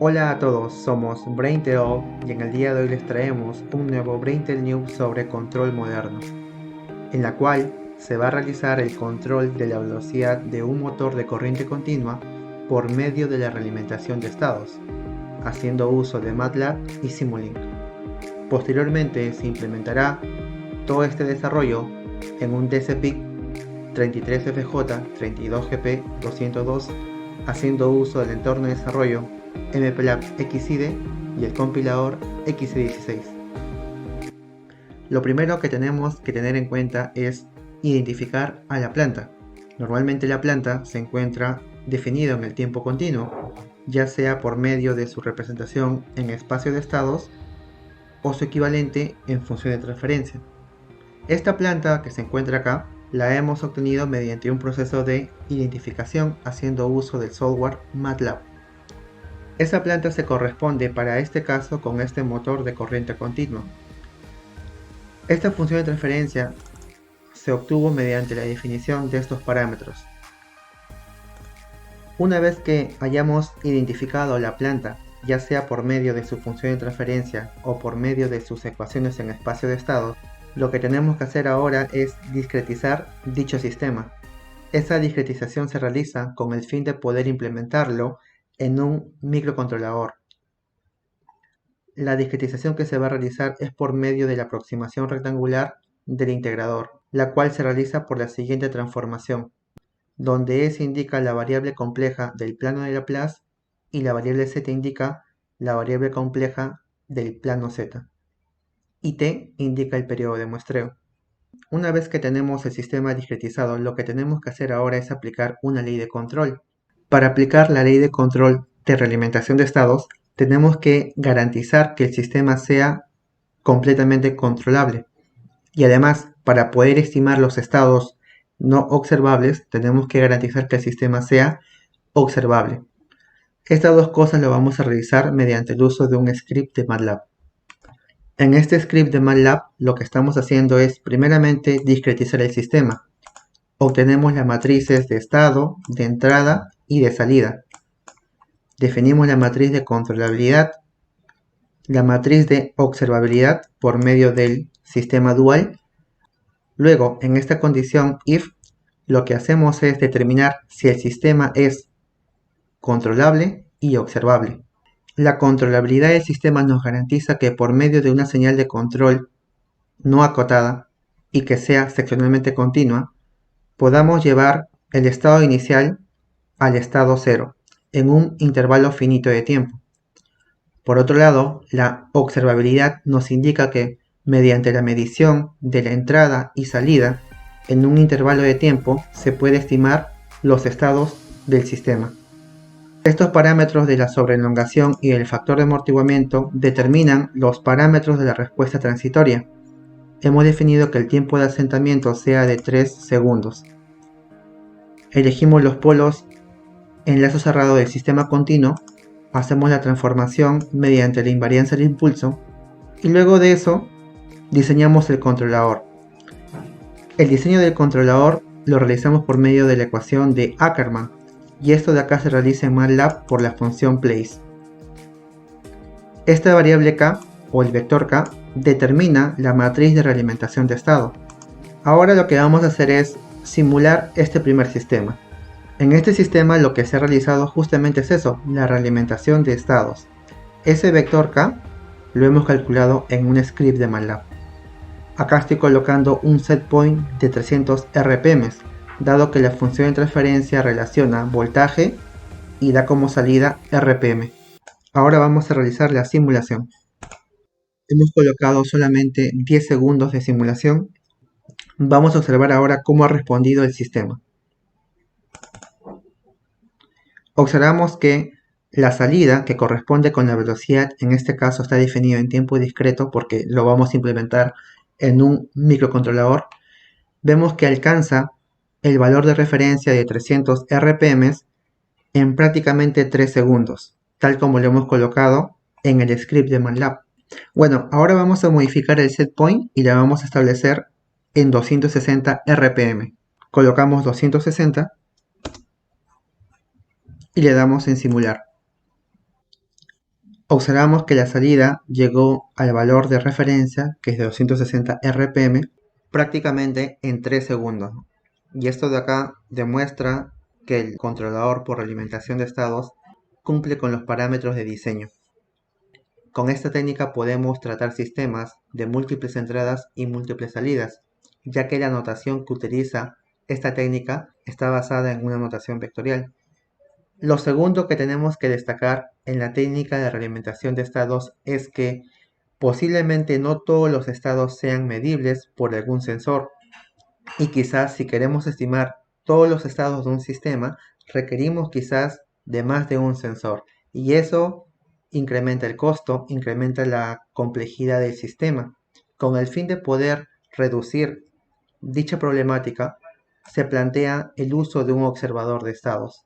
Hola a todos, somos BrainTEO y en el día de hoy les traemos un nuevo BrainTEL News sobre control moderno, en la cual se va a realizar el control de la velocidad de un motor de corriente continua por medio de la realimentación de estados, haciendo uso de MATLAB y Simulink. Posteriormente se implementará todo este desarrollo en un DCPIC 33FJ32GP202 haciendo uso del entorno de desarrollo MPLAB XIDE y el compilador XIDE16. Lo primero que tenemos que tener en cuenta es identificar a la planta. Normalmente la planta se encuentra definida en el tiempo continuo, ya sea por medio de su representación en espacio de estados o su equivalente en función de transferencia. Esta planta que se encuentra acá la hemos obtenido mediante un proceso de identificación haciendo uso del software MATLAB. Esa planta se corresponde para este caso con este motor de corriente continua. Esta función de transferencia se obtuvo mediante la definición de estos parámetros. Una vez que hayamos identificado la planta, ya sea por medio de su función de transferencia o por medio de sus ecuaciones en espacio de estados, lo que tenemos que hacer ahora es discretizar dicho sistema. Esa discretización se realiza con el fin de poder implementarlo en un microcontrolador. La discretización que se va a realizar es por medio de la aproximación rectangular del integrador, la cual se realiza por la siguiente transformación, donde S indica la variable compleja del plano de Laplace y la variable z indica la variable compleja del plano z, y t indica el periodo de muestreo. Una vez que tenemos el sistema discretizado, lo que tenemos que hacer ahora es aplicar una ley de control. Para aplicar la ley de control de realimentación de estados, tenemos que garantizar que el sistema sea completamente controlable. Y además, para poder estimar los estados no observables, tenemos que garantizar que el sistema sea observable. Estas dos cosas lo vamos a realizar mediante el uso de un script de MATLAB. En este script de MATLAB lo que estamos haciendo es primeramente discretizar el sistema. Obtenemos las matrices de estado, de entrada y de salida. Definimos la matriz de controlabilidad, la matriz de observabilidad por medio del sistema dual. Luego, en esta condición if, lo que hacemos es determinar si el sistema es controlable y observable. La controlabilidad del sistema nos garantiza que por medio de una señal de control no acotada y que sea seccionalmente continua, podamos llevar el estado inicial al estado cero en un intervalo finito de tiempo. Por otro lado, la observabilidad nos indica que mediante la medición de la entrada y salida en un intervalo de tiempo se puede estimar los estados del sistema. Estos parámetros de la sobreelongación y el factor de amortiguamiento determinan los parámetros de la respuesta transitoria. Hemos definido que el tiempo de asentamiento sea de 3 segundos. Elegimos los polos en lazo cerrado del sistema continuo, hacemos la transformación mediante la invariancia del impulso y luego de eso diseñamos el controlador. El diseño del controlador lo realizamos por medio de la ecuación de Ackermann, y esto de acá se realiza en MATLAB por la función place. Esta variable k, o el vector k, determina la matriz de realimentación de estado. Ahora lo que vamos a hacer es simular este primer sistema. En este sistema lo que se ha realizado justamente es eso, la realimentación de estados. Ese vector k lo hemos calculado en un script de MATLAB. Acá estoy colocando un set point de 300 RPM, dado que la función de transferencia relaciona voltaje y da como salida RPM. Ahora vamos a realizar la simulación. Hemos colocado solamente 10 segundos de simulación. Vamos a observar ahora cómo ha respondido el sistema. Observamos que la salida, que corresponde con la velocidad, en este caso está definido en tiempo discreto porque lo vamos a implementar en un microcontrolador. Vemos que alcanza el valor de referencia de 300 RPM en prácticamente 3 segundos, tal como lo hemos colocado en el script de MATLAB. Bueno, ahora vamos a modificar el set point y la vamos a establecer en 260 RPM. Colocamos 260 y le damos en simular. observamos que la salida llegó al valor de referencia, que es de 260 RPM, prácticamente en 3 segundos. Y esto de acá demuestra que el controlador por alimentación de estados cumple con los parámetros de diseño. Con esta técnica podemos tratar sistemas de múltiples entradas y múltiples salidas, ya que la notación que utiliza esta técnica está basada en una notación vectorial. Lo segundo que tenemos que destacar en la técnica de realimentación de estados es que posiblemente no todos los estados sean medibles por algún sensor, y quizás si queremos estimar todos los estados de un sistema requerimos quizás de más de un sensor, y eso incrementa el costo, incrementa la complejidad del sistema. Con el fin de poder reducir dicha problemática, se plantea el uso de un observador de estados.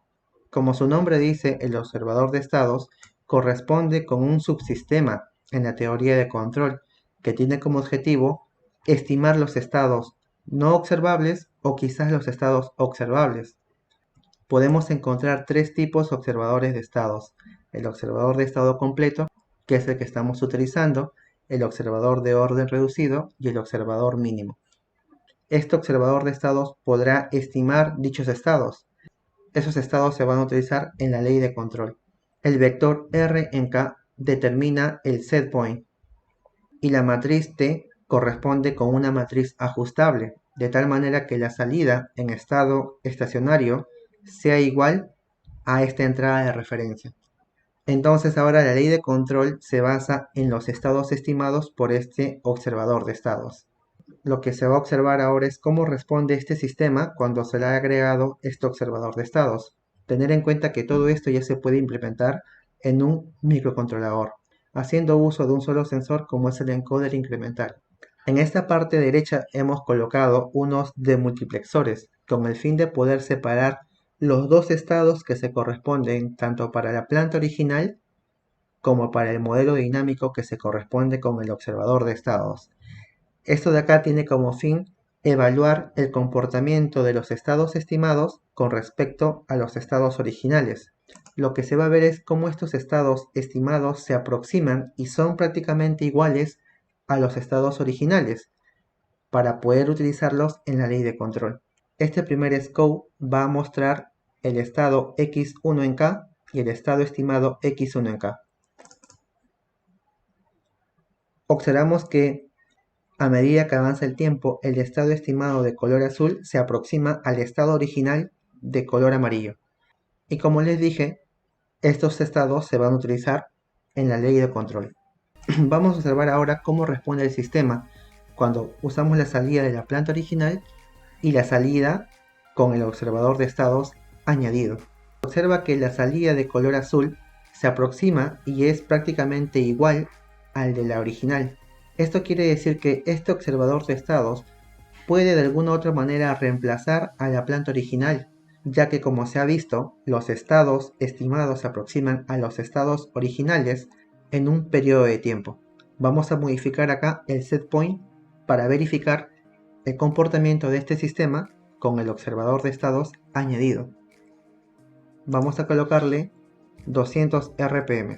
Como su nombre dice, el observador de estados corresponde con un subsistema en la teoría de control que tiene como objetivo estimar los estados no observables o quizás los estados observables. Podemos encontrar 3 tipos de observadores de estados: el observador de estado completo, que es el que estamos utilizando, el observador de orden reducido y el observador mínimo. Este observador de estados podrá estimar dichos estados. Esos estados se van a utilizar en la ley de control. El vector R en K determina el set point y la matriz T corresponde con una matriz ajustable, de tal manera que la salida en estado estacionario sea igual a esta entrada de referencia. Entonces ahora la ley de control se basa en los estados estimados por este observador de estados. Lo que se va a observar ahora es cómo responde este sistema cuando se le ha agregado este observador de estados. Tener en cuenta que todo esto ya se puede implementar en un microcontrolador, haciendo uso de un solo sensor como es el encoder incremental. En esta parte derecha hemos colocado unos demultiplexores con el fin de poder separar los dos estados que se corresponden tanto para la planta original como para el modelo dinámico que se corresponde con el observador de estados. Esto de acá tiene como fin evaluar el comportamiento de los estados estimados con respecto a los estados originales. Lo que se va a ver es cómo estos estados estimados se aproximan y son prácticamente iguales a los estados originales para poder utilizarlos en la ley de control. Este primer scope va a mostrar el estado x1 en K y el estado estimado x1 en K. Observamos que a medida que avanza el tiempo, el estado estimado de color azul se aproxima al estado original de color amarillo. Y como les dije, estos estados se van a utilizar en la ley de control. Vamos a observar ahora cómo responde el sistema cuando usamos la salida de la planta original y la salida con el observador de estados añadido. Observa que la salida de color azul se aproxima y es prácticamente igual al de la original. Esto quiere decir que este observador de estados puede de alguna u otra manera reemplazar a la planta original, ya que como se ha visto, los estados estimados se aproximan a los estados originales en un periodo de tiempo. Vamos a modificar acá el set point para verificar el comportamiento de este sistema con el observador de estados añadido. Vamos a colocarle 200 RPM.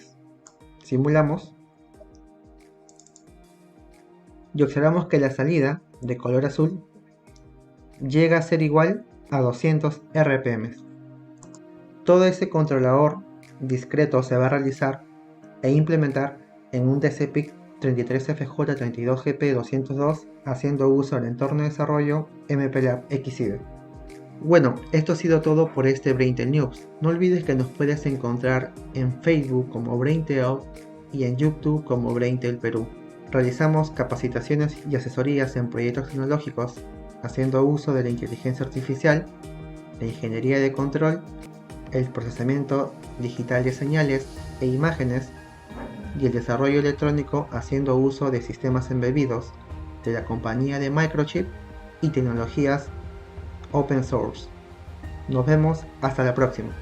Simulamos y observamos que la salida de color azul llega a ser igual a 200 RPM. Todo ese controlador discreto se va a realizar e implementar en un DCPIC 33FJ32GP202 haciendo uso del entorno de desarrollo MPLAB XIDE. Bueno, esto ha sido todo por este Braintel News. No olvides que nos puedes encontrar en Facebook como Braintel y en YouTube como Braintel Perú. Realizamos capacitaciones y asesorías en proyectos tecnológicos haciendo uso de la inteligencia artificial, la ingeniería de control, el procesamiento digital de señales e imágenes y el desarrollo electrónico haciendo uso de sistemas embebidos de la compañía de Microchip y tecnologías open source. Nos vemos hasta la próxima.